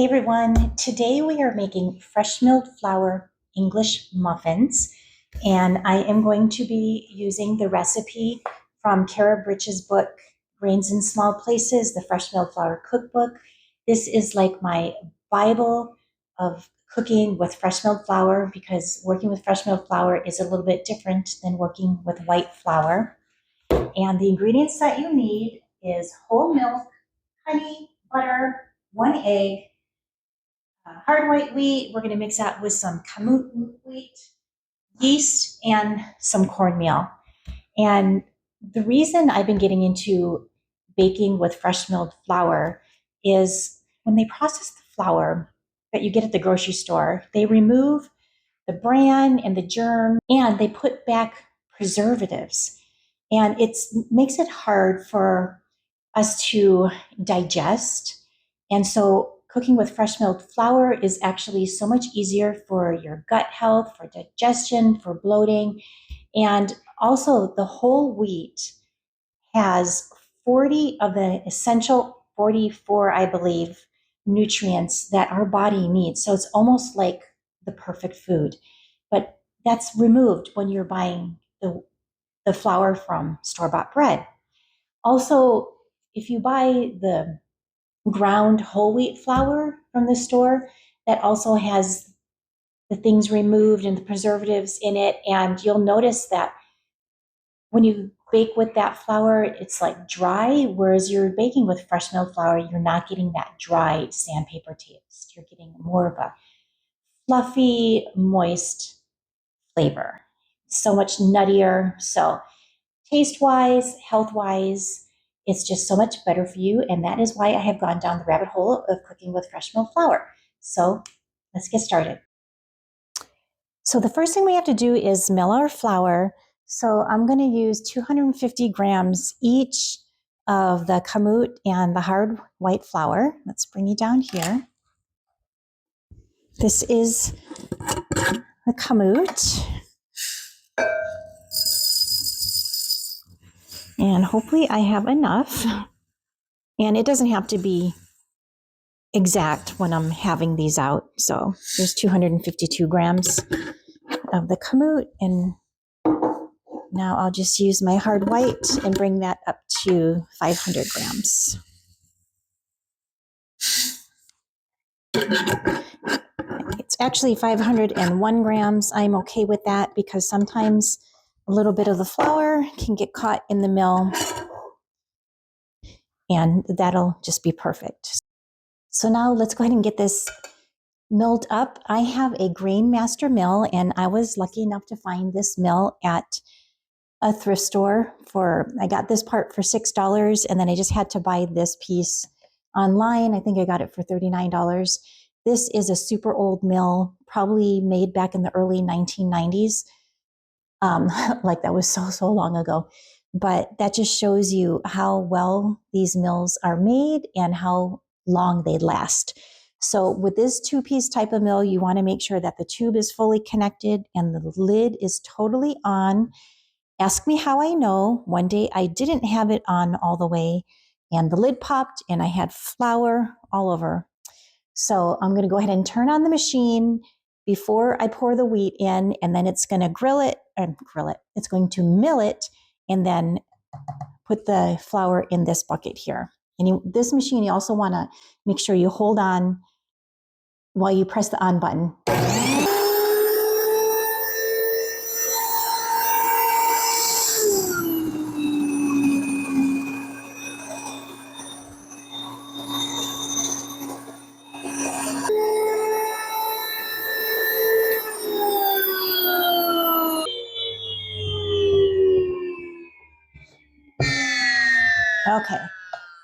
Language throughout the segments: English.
Hey everyone, today we are making fresh milled flour English muffins, and I am going to be using the recipe from Kara Britch's book, Grains in Small Places, the Fresh Milled Flour Cookbook. This is like my Bible of cooking with fresh milled flour because working with fresh milled flour is a little bit different than working with white flour. And the ingredients that you need is whole milk, honey, butter, 1 egg, hard white wheat. We're going to mix that with some Kamut wheat, yeast, and some cornmeal. And the reason I've been getting into baking with fresh milled flour is when they process the flour that you get at the grocery store, they remove the bran and the germ and they put back preservatives. And it makes it hard for us to digest. And so cooking with fresh milled flour is actually so much easier for your gut health, for digestion, for bloating. And also the whole wheat has 40 of the essential 44, I believe, nutrients that our body needs. So it's almost like the perfect food. But that's removed when you're buying the flour from store-bought bread. Also, if you buy the ground whole wheat flour from the store, that also has the things removed and the preservatives in it. And you'll notice that when you bake with that flour, it's like dry, whereas you're baking with fresh milled flour, you're not getting that dry sandpaper taste. You're getting more of a fluffy, moist flavor. So much nuttier. So taste-wise, health-wise, it's just so much better for you. And that is why I have gone down the rabbit hole of cooking with fresh milled flour. So let's get started. So the first thing we have to do is mill our flour. So I'm going to use 250 grams each of the Kamut and the hard white flour. Let's bring you down here. This is the Kamut. And hopefully I have enough. And it doesn't have to be exact when I'm having these out. So there's 252 grams of the Kamut, and now I'll just use my hard white and bring that up to 500 grams. It's actually 501 grams. I'm okay with that because sometimes a little bit of the flour can get caught in the mill, and that'll just be perfect. So now let's go ahead and get this milled up. I have a Grain Master mill, and I was lucky enough to find this mill at a thrift store I got this part for $6, and then I just had to buy this piece online. I think I got it for $39. This is a super old mill, probably made back in the early 1990s. Like that was so long ago. But that just shows you how well these mills are made and how long they last. So with this two-piece type of mill, you want to make sure that the tube is fully connected and the lid is totally on. Ask me how I know. One day I didn't have it on all the way and the lid popped and I had flour all over. So I'm going to go ahead and turn on the machine before I pour the wheat in, and then it's going to It's going to mill it and then put the flour in this bucket here. And this machine, you also want to make sure you hold on while you press the on button. Okay,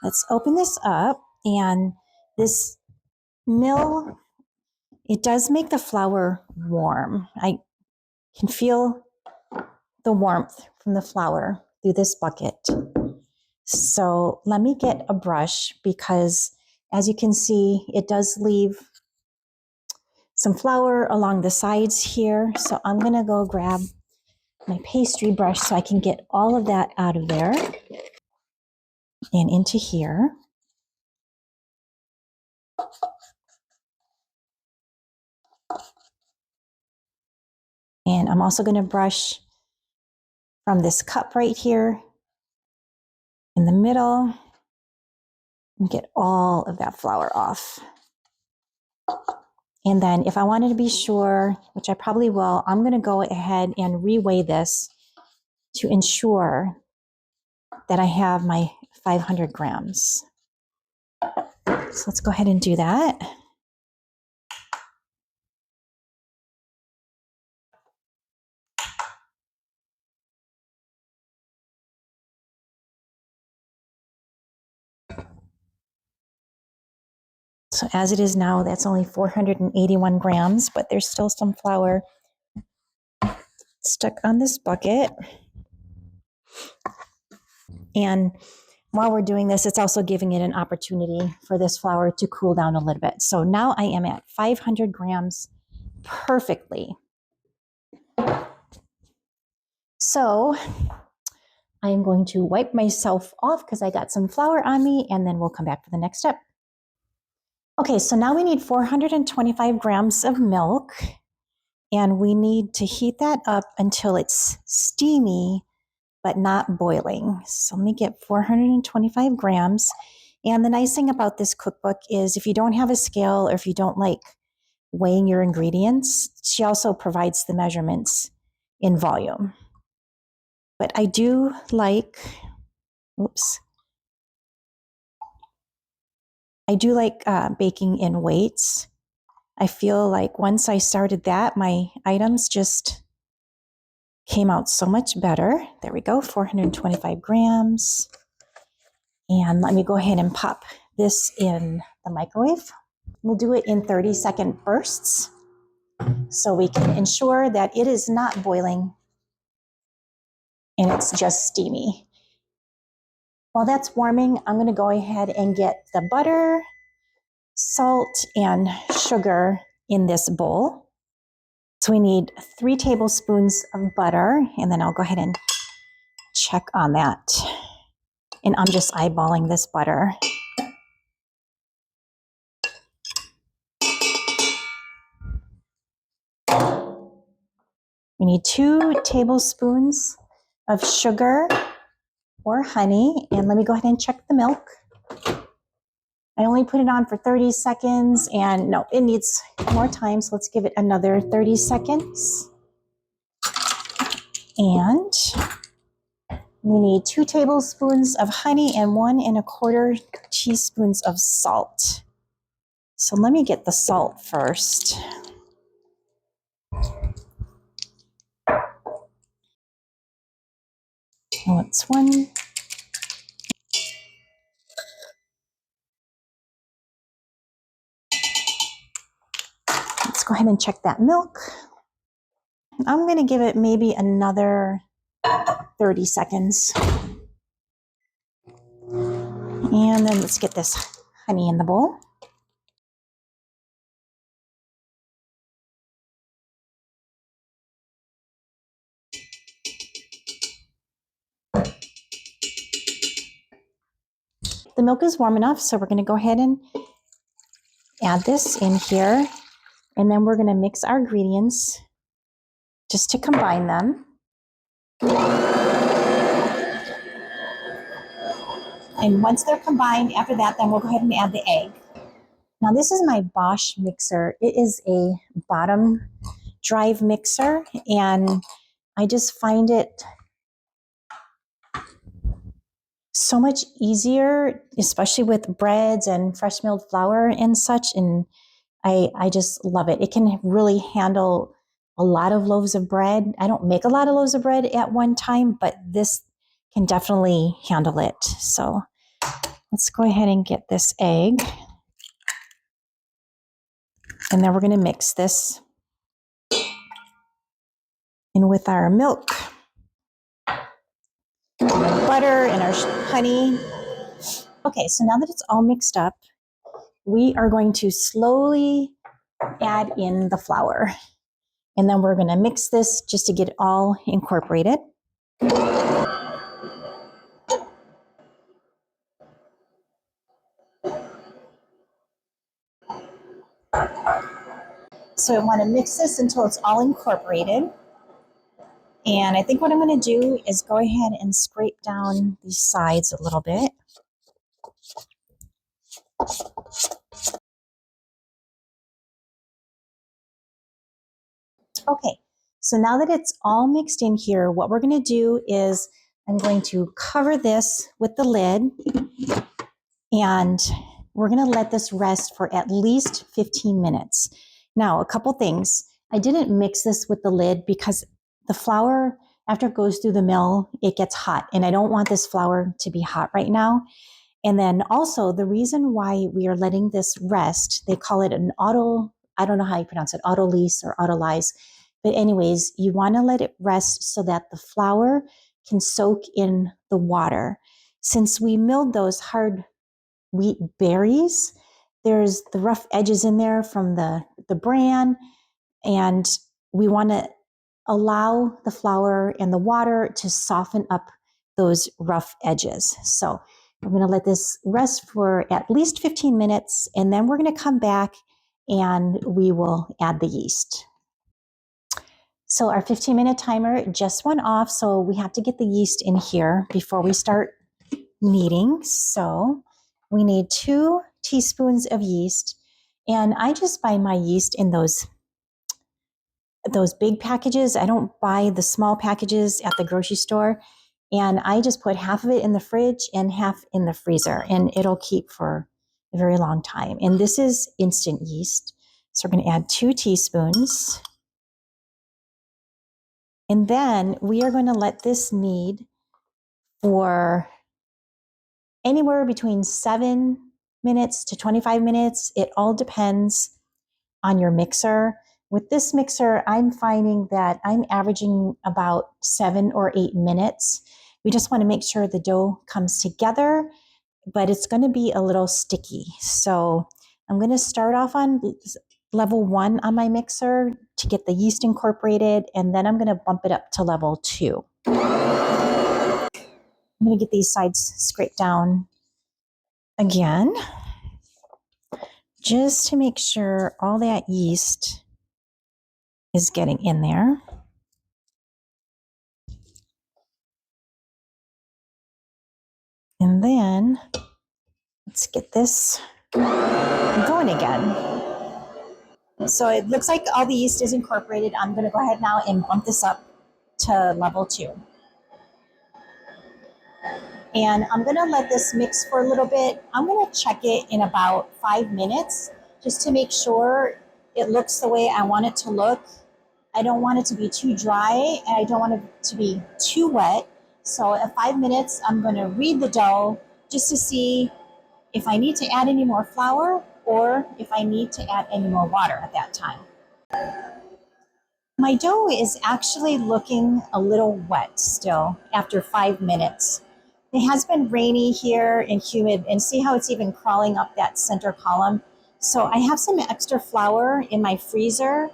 let's open this up, and this mill, it does make the flour warm. I can feel the warmth from the flour through this bucket. So let me get a brush because as you can see, it does leave some flour along the sides here. So I'm gonna go grab my pastry brush so I can get all of that out of there and into here. And I'm also going to brush from this cup right here in the middle and get all of that flour off. And then if I wanted to be sure, which I probably will, I'm going to go ahead and reweigh this to ensure that I have my 500 grams. So let's go ahead and do that. So as it is now, that's only 481 grams, but there's still some flour stuck on this bucket. And while we're doing this, it's also giving it an opportunity for this flour to cool down a little bit. So now I am at 500 grams perfectly. So I am going to wipe myself off because I got some flour on me, and then we'll come back for the next step. Okay, so now we need 425 grams of milk, and we need to heat that up until it's steamy but not boiling. So let me get 425 grams. And the nice thing about this cookbook is if you don't have a scale or if you don't like weighing your ingredients, she also provides the measurements in volume. But I do like, baking in weights. I feel like once I started that, my items just came out so much better. There we go, 425 grams. And let me go ahead and pop this in the microwave. We'll do it in 30-second bursts so we can ensure that it is not boiling and it's just steamy. While that's warming, I'm going to go ahead and get the butter, salt, and sugar in this bowl. So we need 3 tablespoons of butter, and then I'll go ahead and check on that. And I'm just eyeballing this butter. We need 2 tablespoons of sugar or honey, and let me go ahead and check the milk. I only put it on for 30 seconds, and no, it needs more time, so let's give it another 30 seconds. And we need 2 tablespoons of honey and 1 1/4 teaspoons of salt. So let me get the salt first. Oh, it's 1. Let's go ahead and check that milk. I'm going to give it maybe another 30 seconds. And then let's get this honey in the bowl. The milk is warm enough, so we're going to go ahead and add this in here. And then we're going to mix our ingredients just to combine them. And once they're combined, after that, then we'll go ahead and add the egg. Now this is my Bosch mixer. It is a bottom drive mixer, and I just find it so much easier, especially with breads and fresh milled flour and such. And I just love it. It can really handle a lot of loaves of bread. I don't make a lot of loaves of bread at one time, but this can definitely handle it. So let's go ahead and get this egg. And then we're going to mix this in with our milk, our butter, and our honey. Okay, so now that it's all mixed up, we are going to slowly add in the flour. And then we're going to mix this just to get it all incorporated. So I want to mix this until it's all incorporated. And I think what I'm going to do is go ahead and scrape down these sides a little bit. Okay, so now that it's all mixed in here, what we're going to do is I'm going to cover this with the lid, and we're going to let this rest for at least 15 minutes. Now, a couple things. I didn't mix this with the lid because the flour, after it goes through the mill, it gets hot, and I don't want this flour to be hot right now. And then also the reason why we are letting this rest, they call it an I don't know how you pronounce it, autolyse or autolyze. But anyways, you want to let it rest so that the flour can soak in the water. Since we milled those hard wheat berries, there's the rough edges in there from the bran, and we want to allow the flour and the water to soften up those rough edges. So I'm going to let this rest for at least 15 minutes, and then we're going to come back and we will add the yeast. So our 15-minute timer just went off, so we have to get the yeast in here before we start kneading. So we need 2 teaspoons of yeast, and I just buy my yeast in those big packages. I don't buy the small packages at the grocery store, and I just put half of it in the fridge and half in the freezer, and it'll keep for a very long time. And this is instant yeast. So we're going to add 2 teaspoons. And then we are going to let this knead for anywhere between 7 minutes to 25 minutes. It all depends on your mixer. With this mixer, I'm finding that I'm averaging about 7 or 8 minutes. We just want to make sure the dough comes together, but it's going to be a little sticky. So I'm going to start off on level 1 on my mixer to get the yeast incorporated, and then I'm going to bump it up to level 2. I'm going to get these sides scraped down again, just to make sure all that yeast is getting in there. And then let's get this going again. So it looks like all the yeast is incorporated. I'm going to go ahead now and bump this up to level 2. And I'm going to let this mix for a little bit. I'm going to check it in about 5 minutes just to make sure it looks the way I want it to look. I don't want it to be too dry, and I don't want it to be too wet. So at 5 minutes, I'm going to read the dough just to see if I need to add any more flour or if I need to add any more water at that time. My dough is actually looking a little wet still after 5 minutes. It has been rainy here and humid, and see how it's even crawling up that center column. So I have some extra flour in my freezer.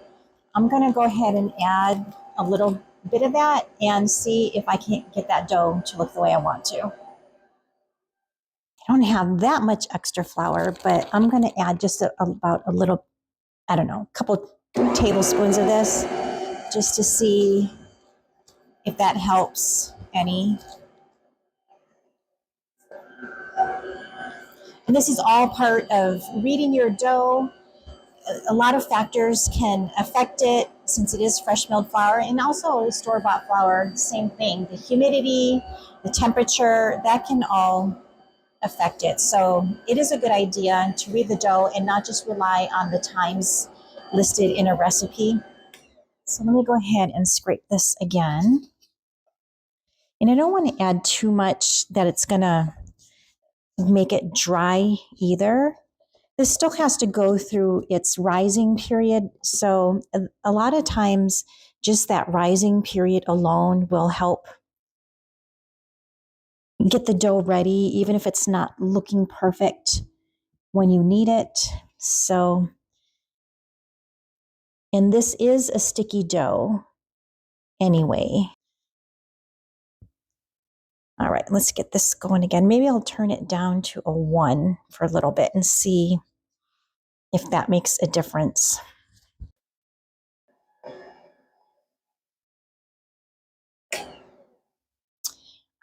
I'm going to go ahead and add a little bit of that and see if I can't get that dough to look the way I want to. I don't have that much extra flour, but I'm going to add just about a little, I don't know, a couple tablespoons of this just to see if that helps any. And this is all part of reading your dough. A lot of factors can affect it since it is fresh milled flour, and also store-bought flour, same thing. The humidity, the temperature, that can all affect it. So it is a good idea to read the dough and not just rely on the times listed in a recipe. So let me go ahead and scrape this again. And I don't want to add too much that it's going to make it dry either. This still has to go through its rising period. So a lot of times just that rising period alone will help get the dough ready, even if it's not looking perfect when you need it. So, and this is a sticky dough anyway. All right, let's get this going again. Maybe I'll turn it down to a 1 for a little bit and see if that makes a difference.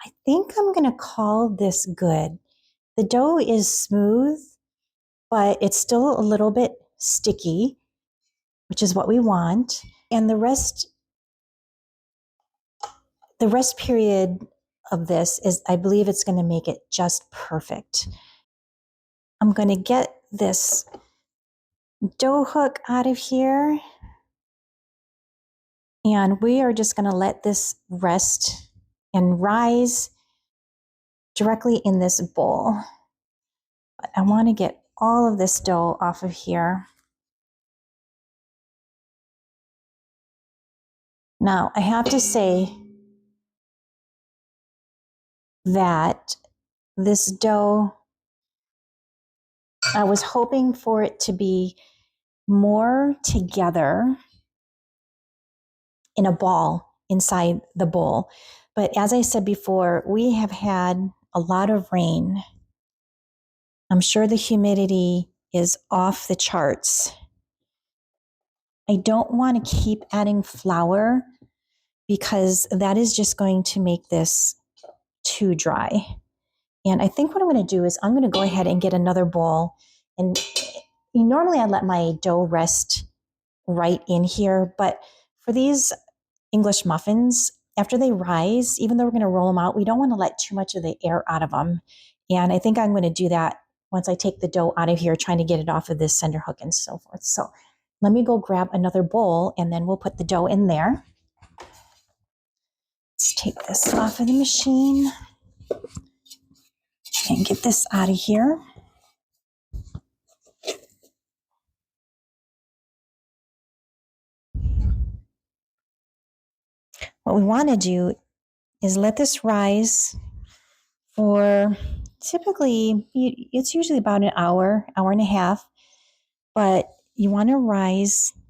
I think I'm going to call this good. The dough is smooth, but it's still a little bit sticky, which is what we want. And the rest period of this is, I believe it's going to make it just perfect. I'm going to get this dough hook out of here. And we are just going to let this rest and rise directly in this bowl. But I want to get all of this dough off of here. Now, I have to say that this dough, I was hoping for it to be more together in a ball inside the bowl. But as I said before, we have had a lot of rain. I'm sure the humidity is off the charts. I don't want to keep adding flour because that is just going to make this too dry. And I think what I'm going to do is I'm going to go ahead and get another bowl. And normally I let my dough rest right in here, but for these English muffins, after they rise, even though we're going to roll them out, we don't want to let too much of the air out of them. And I think I'm going to do that once I take the dough out of here, trying to get it off of this center hook and so forth. So let me go grab another bowl and then we'll put the dough in there. Let's take this off of the machine and get this out of here. What we want to do is let this rise for typically, it's usually about an hour, hour and a half, but you want to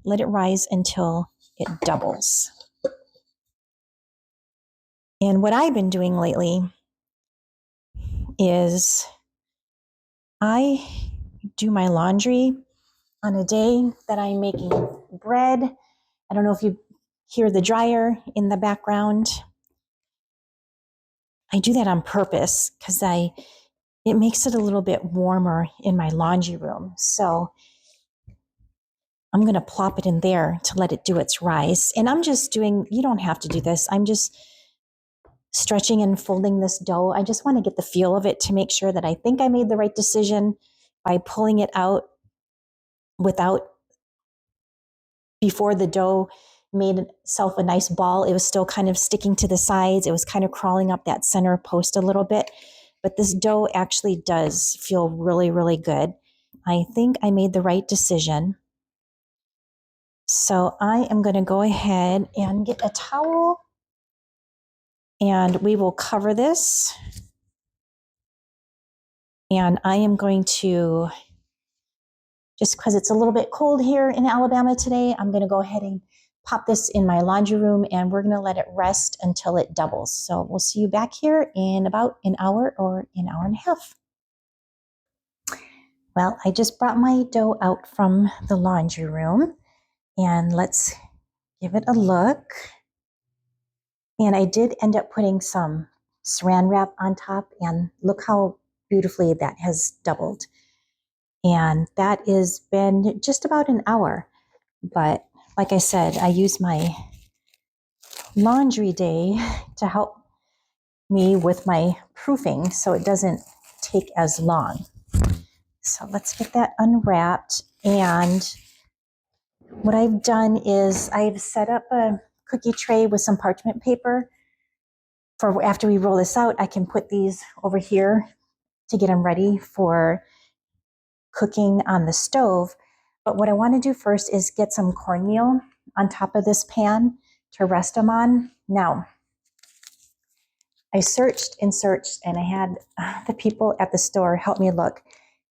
let it rise until it doubles. And what I've been doing lately is I do my laundry on a day that I'm making bread. I don't know if you hear the dryer in the background. I do that on purpose because it makes it a little bit warmer in my laundry room. So I'm going to plop it in there to let it do its rise. And I'm just you don't have to do this. I'm just stretching and folding this dough. I just want to get the feel of it to make sure that I think I made the right decision by pulling it out before the dough made itself a nice ball. It was still kind of sticking to the sides. It was kind of crawling up that center post a little bit. But this dough actually does feel really, really good. I think I made the right decision. So I am going to go ahead and get a towel and we will cover this. And I am going to, just because it's a little bit cold here in Alabama today, I'm going to go ahead and pop this in my laundry room and we're going to let it rest until it doubles. So we'll see you back here in about an hour or an hour and a half. Well, I just brought my dough out from the laundry room and let's give it a look. And I did end up putting some saran wrap on top and look how beautifully that has doubled. And that has been just about an hour. But like I said, I use my laundry day to help me with my proofing so it doesn't take as long. So let's get that unwrapped. And what I've done is I've set up a cookie tray with some parchment paper. For after we roll this out, I can put these over here to get them ready for cooking on the stove. But what I want to do first is get some cornmeal on top of this pan to rest them on. Now, I searched and searched and I had the people at the store help me look.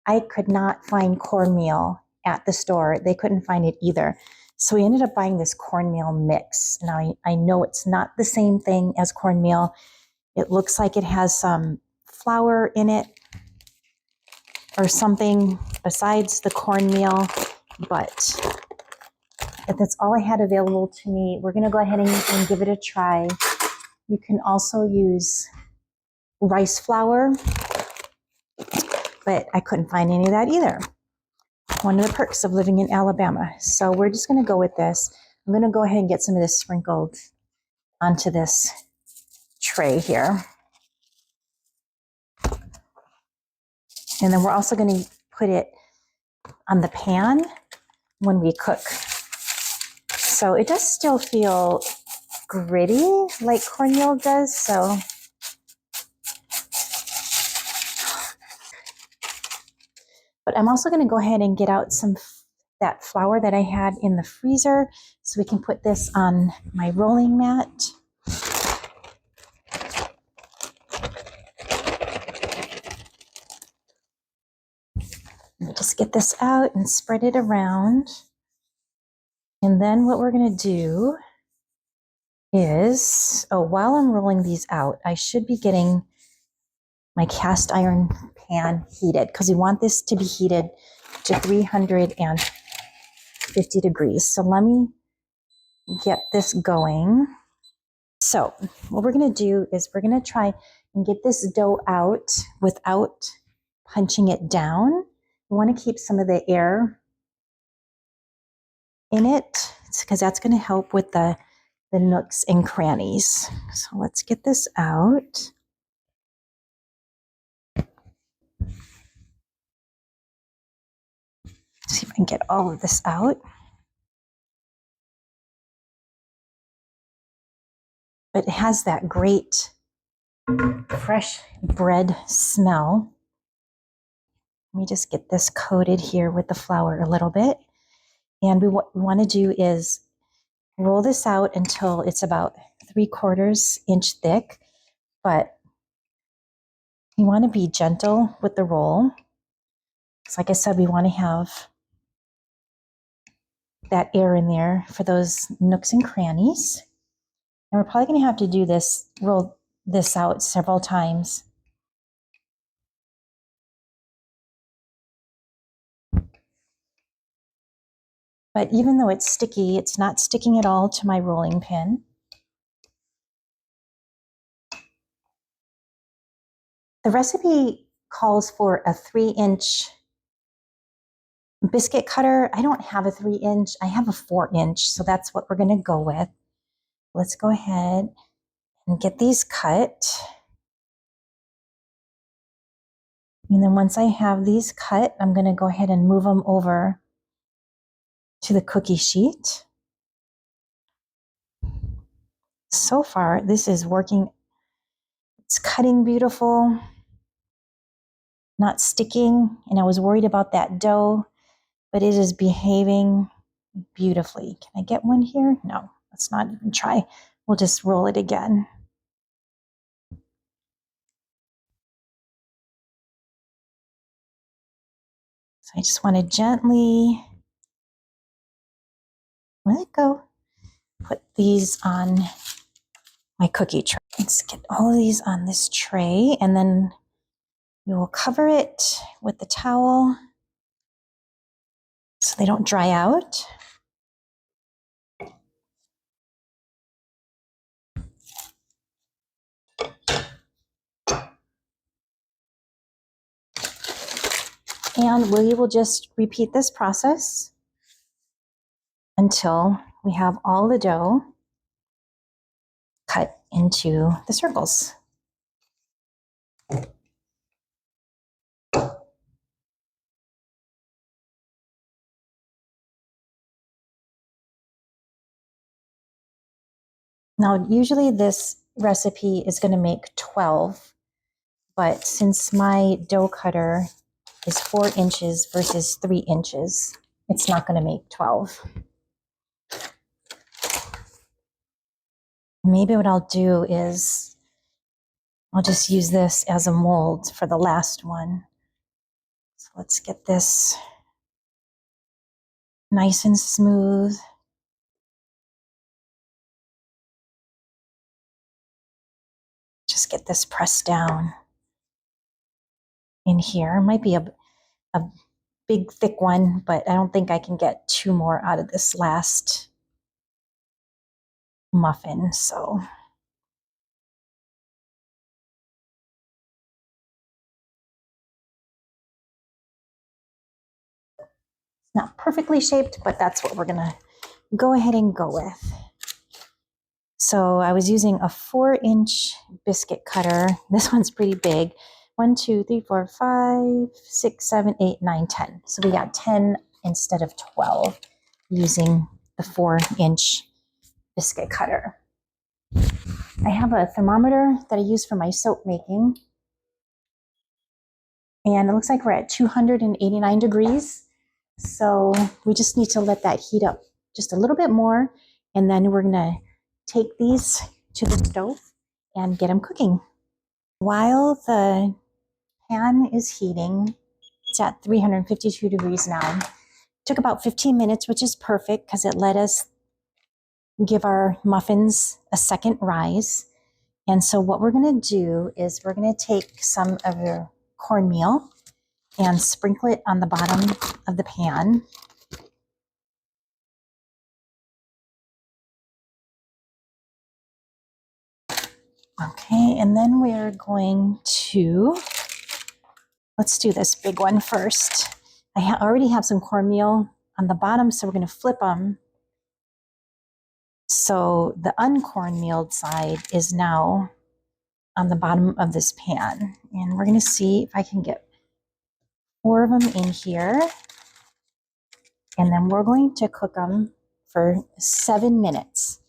I could not find cornmeal at the store. They couldn't find it either. So we ended up buying this cornmeal mix. Now, I know it's not the same thing as cornmeal. It looks like it has some flour in it or something besides the cornmeal, but if that's all I had available to me, we're going to go ahead and give it a try. You can also use rice flour, but I couldn't find any of that either. One of the perks of living in Alabama. So we're just going to go with this. I'm going to go ahead and get some of this sprinkled onto this tray here. And then we're also going to put it on the pan when we cook. So it does still feel gritty like cornmeal does. So but I'm also going to go ahead and get out that flour that I had in the freezer so we can put this on my rolling mat. Let me just get this out and spread it around. And then what we're going to do is, while I'm rolling these out, I should be getting my cast iron pan heated because we want this to be heated to 350 degrees. So let me get this going. So what we're going to do is we're going to try and get this dough out without punching it down. We want to keep some of the air in it because that's going to help with the nooks and crannies. So let's get this out. See if I can get all of this out. But it has that great fresh bread smell. Let me just get this coated here with the flour a little bit. And what we want to do is roll this out until it's about 3/4 inch thick, but you want to be gentle with the roll. Because like I said, we want to have that air in there for those nooks and crannies. And we're probably going to have to do this, roll this out several times. But even though it's sticky, it's not sticking at all to my rolling pin. The recipe calls for a 3-inch biscuit cutter. I don't have a 3-inch, I have a 4-inch, so that's what we're going to go with. Let's go ahead and get these cut. And then once I have these cut, I'm going to go ahead and move them over to the cookie sheet. So far, this is working. It's cutting beautiful, not sticking. And I was worried about that dough, but it is behaving beautifully. Can I get one here? No, let's not even try. We'll just roll it again. So I just want to gently let it go. Put these on my cookie tray. Let's get all of these on this tray, and then we will cover it with the towel so they don't dry out. And we will just repeat this process until we have all the dough cut into the circles. Now, usually this recipe is going to make 12, but since my dough cutter is 4 inches versus 3 inches, it's not going to make 12. Maybe what I'll do is I'll just use this as a mold for the last one. So let's get this nice and smooth. Just get this pressed down in here. It might be a big, thick one, but I don't think I can get 2 more out of this last muffin. So It's not perfectly shaped, but that's what we're gonna go ahead and go with. So I was using a 4-inch biscuit cutter. This one's pretty big. 1, 2, 3, 4, 5, 6, 7, 8, 9, 10. So we got 10 instead of 12 using the 4-inch biscuit cutter. I have a thermometer that I use for my soap making. And it looks like we're at 289 degrees. So we just need to let that heat up just a little bit more. And then we're gonna take these to the stove and get them cooking. While the pan is heating, it's at 352 degrees now. It took about 15 minutes, which is perfect because it let us give our muffins a second rise. And so what we're gonna do is we're gonna take some of your cornmeal and sprinkle it on the bottom of the pan. Okay, and then we're going to, let's do this big one first. I already have some cornmeal on the bottom, so we're going to flip them. So the uncornmealed side is now on the bottom of this pan. And we're going to see if I can get 4 of them in here. And then we're going to cook them for 7 minutes.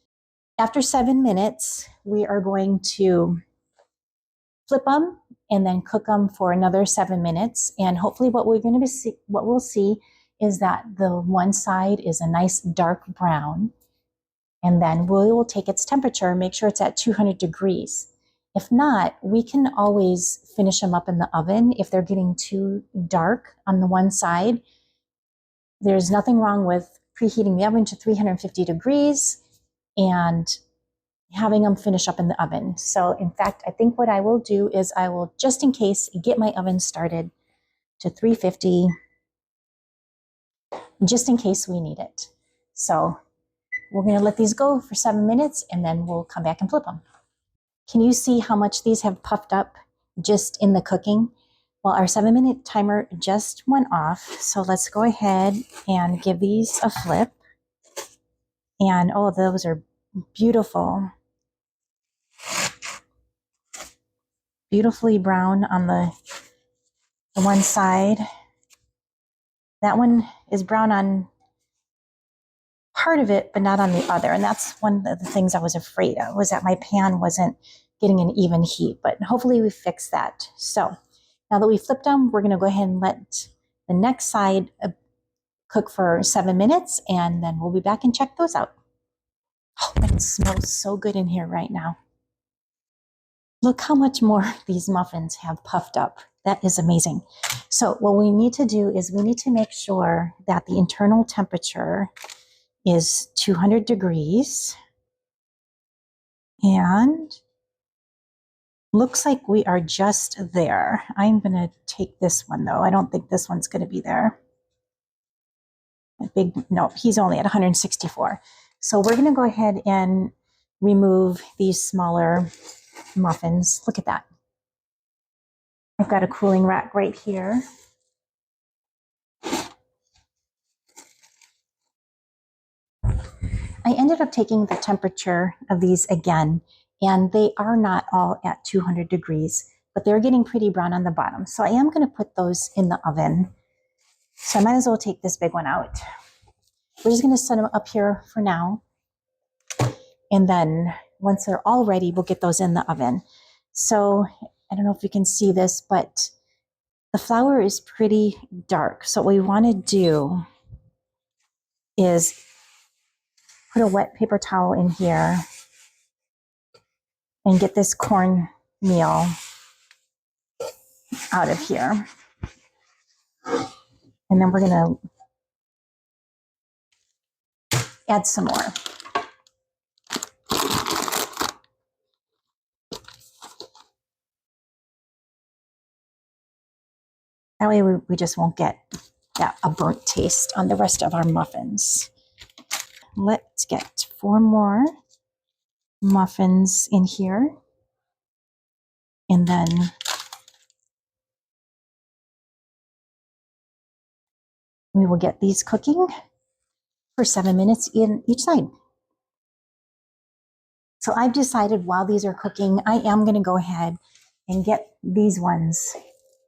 After 7 minutes, we are going to flip them and then cook them for another 7 minutes. And hopefully what we'll see is that the one side is a nice dark brown. And then we will take its temperature, make sure it's at 200 degrees. If not, we can always finish them up in the oven if they're getting too dark on the one side. There's nothing wrong with preheating the oven to 350 degrees and having them finish up in the oven. So in fact, I think what I will do is I will, just in case, get my oven started to 350, just in case we need it. So we're gonna let these go for 7 minutes and then we'll come back and flip them. Can you see how much these have puffed up just in the cooking? Well, our 7-minute timer just went off. So let's go ahead and give these a flip. And oh, those are beautiful. Beautifully brown on the one side. That one is brown on part of it, but not on the other. And that's one of the things I was afraid of, was that my pan wasn't getting an even heat, but hopefully we fixed that. So now that we flipped them, we're gonna go ahead and let the next side cook for 7 minutes, and then we'll be back and check those out. Oh, it smells so good in here right now. Look how much more these muffins have puffed up. That is amazing. So what we need to do is we need to make sure that the internal temperature is 200 degrees. And looks like we are just there. I'm going to take this one though. I don't think this one's going to be there. No, he's only at 164. So we're going to go ahead and remove these smaller muffins. Look at that. I've got a cooling rack right here. I ended up taking the temperature of these again, and they are not all at 200 degrees, but they're getting pretty brown on the bottom. So I am going to put those in the oven. So I might as well take this big one out. We're just going to set them up here for now. And then once they're all ready, we'll get those in the oven. So I don't know if you can see this, but the flour is pretty dark. So what we want to do is put a wet paper towel in here and get this cornmeal out of here. And then we're going to add some more. That way we just won't get a burnt taste on the rest of our muffins. Let's get 4 more muffins in here. And then We will get these cooking for 7 minutes in each side. So I've decided while these are cooking, I am going to go ahead and get these ones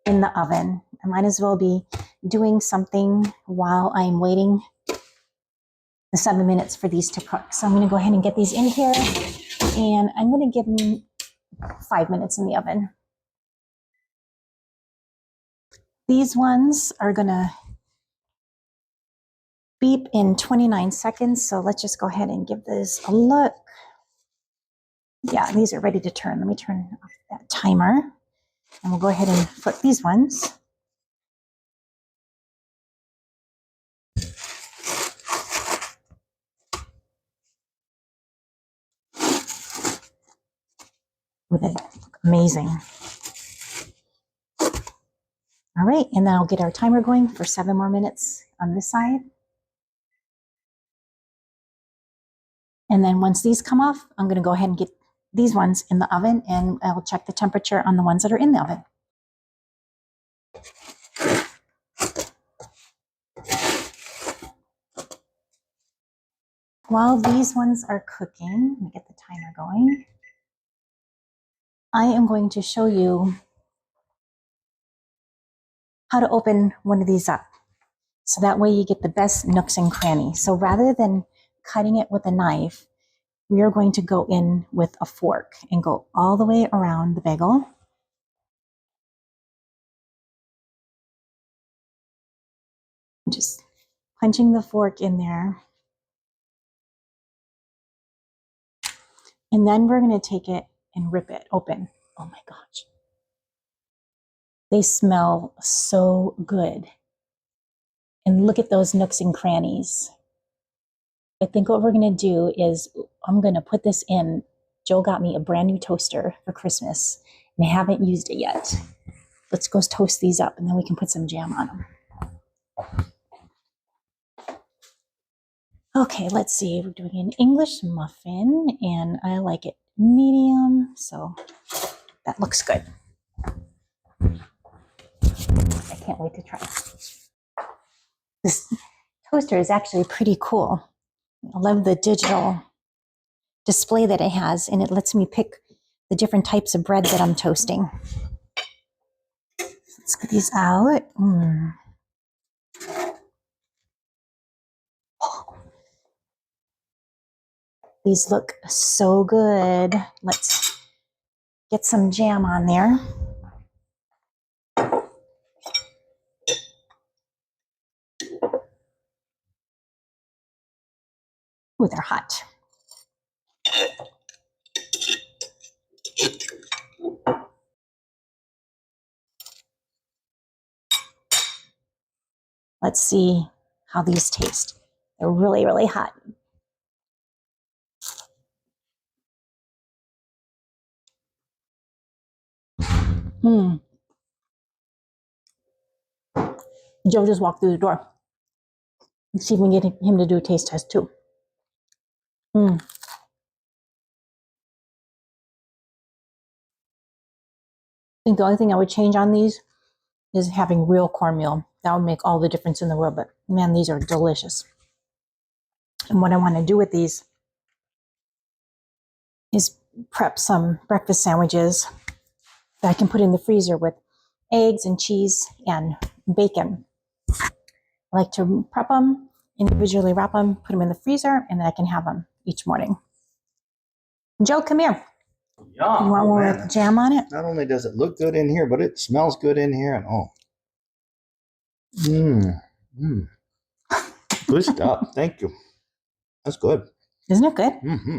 in the oven. I might as well be doing something while I'm waiting the 7 minutes for these to cook. So I'm going to go ahead and get these in here, and I'm going to give them 5 minutes in the oven. These ones are going to beep in 29 seconds. So let's just go ahead and give this a look. Yeah, these are ready to turn. Let me turn off that timer, and we'll go ahead and flip these ones. With it, amazing. All right, and then I'll get our timer going for 7 more minutes on this side. And then once these come off, I'm going to go ahead and get these ones in the oven, and I'll check the temperature on the ones that are in the oven. While these ones are cooking, let me get the timer going. I am going to show you how to open one of these up. So that way you get the best nooks and crannies. So rather than cutting it with a knife, we are going to go in with a fork and go all the way around the bagel. Just punching the fork in there. And then we're going to take it and rip it open. Oh my gosh. They smell so good. And look at those nooks and crannies. I think what we're going to do is I'm going to put this in. Joe got me a brand new toaster for Christmas, and I haven't used it yet. Let's go toast these up, and then we can put some jam on them. Okay, let's see. We're doing an English muffin, and I like it medium, so that looks good. I can't wait to try it. This toaster is actually pretty cool. I love the digital display that it has, and it lets me pick the different types of bread that I'm toasting. Let's get these out. These look so good. Let's get some jam on there. Ooh, they're hot. Let's see how these taste. They're really, really hot. Joe just walked through the door. Let's see if we can get him to do a taste test too. I think the only thing I would change on these is having real cornmeal. That would make all the difference in the world, but man, these are delicious. And what I want to do with these is prep some breakfast sandwiches that I can put in the freezer with eggs and cheese and bacon. I like to prep them, individually wrap them, put them in the freezer, and then I can have them each morning. Joe, come here. Yeah, you want one with jam on it? Not only does it look good in here, but it smells good in here. And good stuff. Thank you. That's good. Isn't it good? Mm-hmm.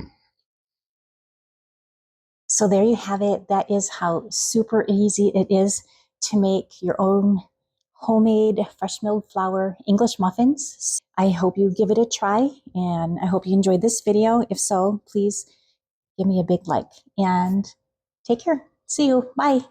So there you have it. That is how super easy it is to make your own homemade fresh milled flour English muffins. I hope you give it a try, and I hope you enjoyed this video. If so, please give me a big like and take care. See you. Bye.